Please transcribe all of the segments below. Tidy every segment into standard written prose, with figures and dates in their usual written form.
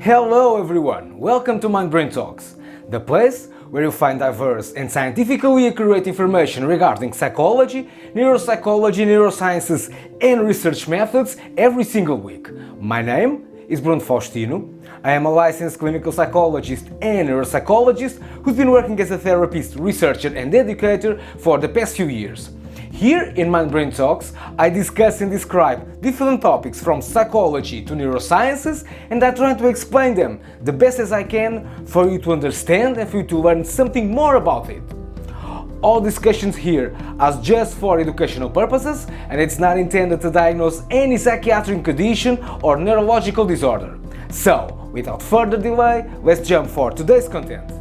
Hello everyone, welcome to mindbraintalks, the place where you find diverse and scientifically accurate information regarding psychology, neuropsychology, neurosciences and research methods every single week. My name is Bruno Faustino. I am a licensed clinical psychologist and neuropsychologist who's been working as a therapist, researcher and educator for the past few years. Here in mindbraintalks, I discuss and describe different topics from psychology to neurosciences, and I try to explain them the best as I can for you to understand and for you to learn something more about it. All discussions here are just for educational purposes, and it's not intended to diagnose any psychiatric condition or neurological disorder. So, without further delay, let's jump for today's content.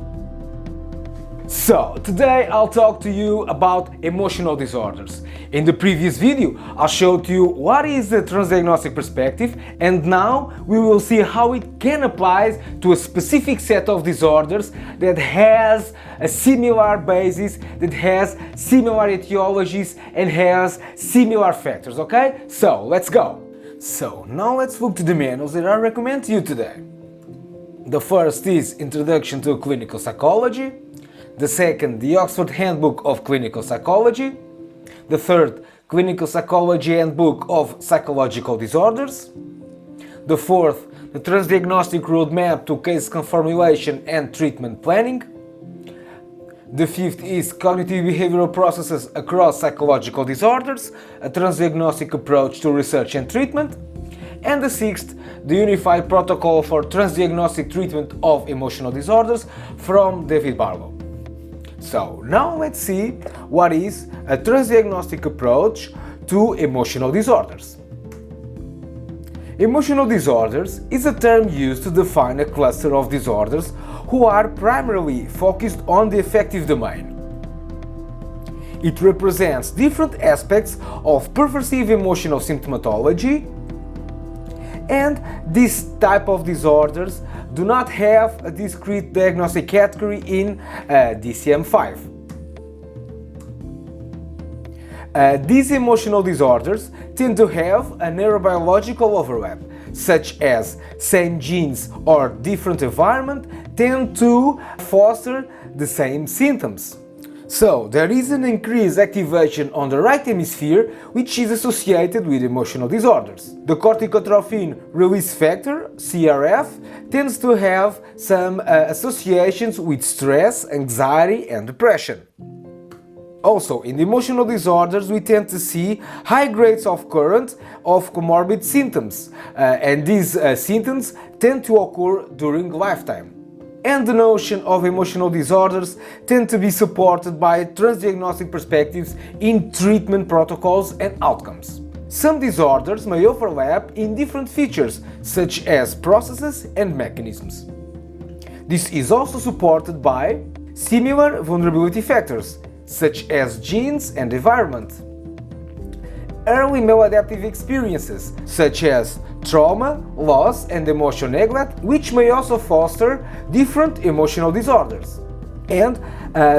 So, today I'll talk to you about emotional disorders. In the previous video, I showed you what is the transdiagnostic perspective, and now we will see how it can apply to a specific set of disorders that has a similar basis, that has similar etiologies and has similar factors, okay? So, let's go! So, now let's look to the manuals that I recommend to you today. The first is Introduction to Clinical Psychology. The second, the Oxford Handbook of Clinical Psychology. The third, Clinical Psychology Handbook of Psychological Disorders. The fourth, the Transdiagnostic Roadmap to Case Confirmation and Treatment Planning. The fifth is Cognitive Behavioral Processes Across Psychological Disorders, a Transdiagnostic Approach to Research and Treatment. And the sixth, the Unified Protocol for Transdiagnostic Treatment of Emotional Disorders from David Barlow. So, now let's see what is a transdiagnostic approach to emotional disorders. Emotional disorders is a term used to define a cluster of disorders who are primarily focused on the affective domain. It represents different aspects of pervasive emotional symptomatology, and this type of disorders do not have a discrete diagnostic category in DSM-5. These emotional disorders tend to have a neurobiological overlap, such as same genes or different environment tend to foster the same symptoms. So, there is an increased activation on the right hemisphere which is associated with emotional disorders. The corticotrophin release factor, CRF, tends to have some associations with stress, anxiety and depression. Also, in the emotional disorders we tend to see high grades of current of comorbid symptoms, and these symptoms tend to occur during lifetime. And the notion of emotional disorders tend to be supported by transdiagnostic perspectives in treatment protocols and outcomes. Some disorders may overlap in different features, such as processes and mechanisms. This is also supported by similar vulnerability factors, such as genes and environment. Early maladaptive experiences, such as trauma, loss and emotional neglect, which may also foster different emotional disorders. And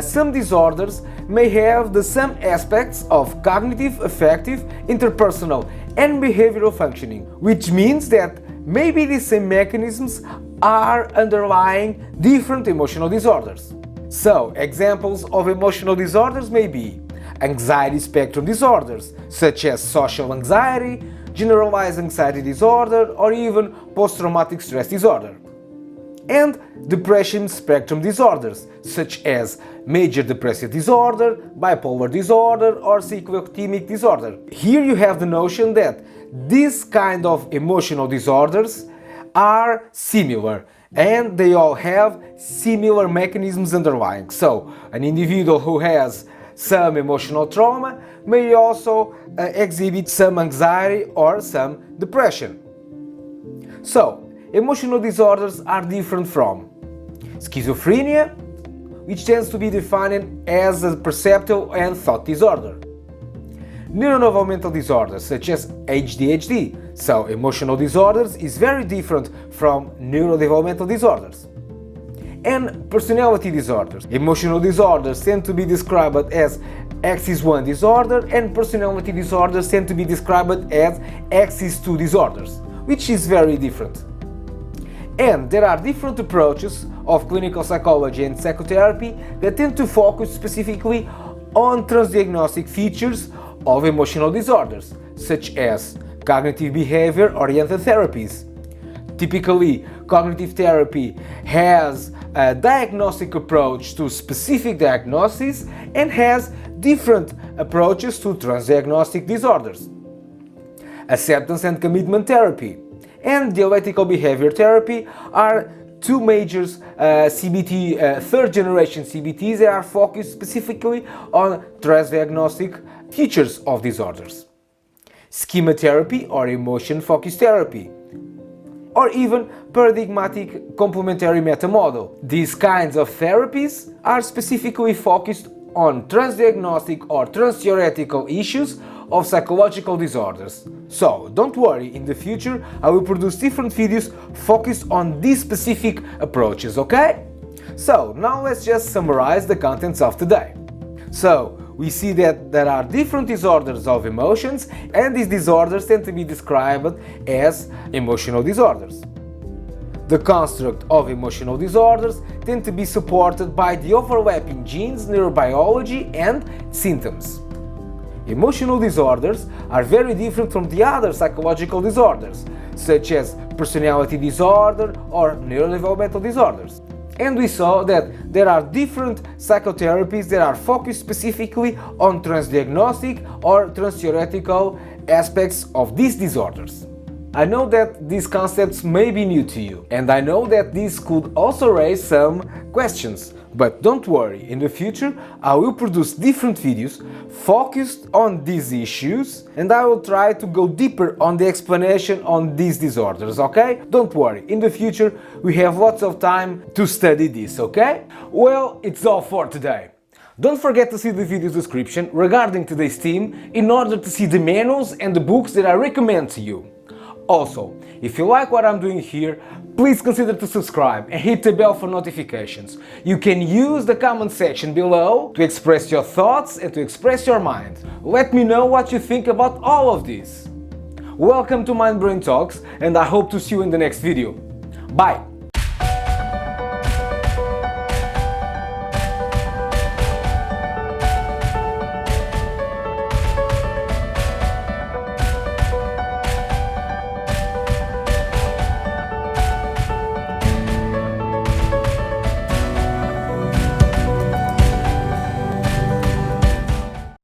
some disorders may have the same aspects of cognitive, affective, interpersonal and behavioral functioning, which means that maybe the same mechanisms are underlying different emotional disorders. So, examples of emotional disorders may be anxiety spectrum disorders, such as social anxiety, generalized anxiety disorder, or even post-traumatic stress disorder. And depression spectrum disorders, such as major depressive disorder, bipolar disorder, or cyclothymia disorder. Here you have the notion that these kind of emotional disorders are similar, and they all have similar mechanisms underlying. So, an individual who has some emotional trauma may also exhibit some anxiety or some depression. So, emotional disorders are different from schizophrenia, which tends to be defined as a perceptual and thought disorder. Neurodevelopmental disorders such as ADHD. So, emotional disorders is very different from neurodevelopmental disorders. And personality disorders. Emotional disorders tend to be described as Axis 1 disorder, and personality disorders tend to be described as Axis 2 disorders, which is very different. And there are different approaches of clinical psychology and psychotherapy that tend to focus specifically on transdiagnostic features of emotional disorders, such as cognitive behavior-oriented therapies. Typically, cognitive therapy has a diagnostic approach to specific diagnoses and has different approaches to transdiagnostic disorders. Acceptance and commitment therapy and dialectical behavior therapy are two major CBT, third generation CBTs that are focused specifically on transdiagnostic features of disorders. Schema therapy or emotion focused therapy, or even paradigmatic complementary meta model. These kinds of therapies are specifically focused on transdiagnostic or transtheoretical issues of psychological disorders. So don't worry, in the future I will produce different videos focused on these specific approaches, okay? So now let's just summarize the contents of today. So we see that there are different disorders of emotions, and these disorders tend to be described as emotional disorders. The construct of emotional disorders tend to be supported by the overlapping genes, neurobiology, and symptoms. Emotional disorders are very different from the other psychological disorders, such as personality disorder or neurodevelopmental disorders. And we saw that there are different psychotherapies that are focused specifically on transdiagnostic or transtheoretical aspects of these disorders. I know that these concepts may be new to you, and I know that these could also raise some questions. But don't worry, in the future I will produce different videos focused on these issues, and I will try to go deeper on the explanation on these disorders, okay? Don't worry, in the future we have lots of time to study this, okay? Well, it's all for today. Don't forget to see the video's description regarding today's theme in order to see the manuals and the books that I recommend to you. Also, if you like what I'm doing here, please consider to subscribe and hit the bell for notifications. You can use the comment section below to express your thoughts and to express your mind. Let me know what you think about all of this. Welcome to Mind Brain Talks, and I hope to see you in the next video. Bye!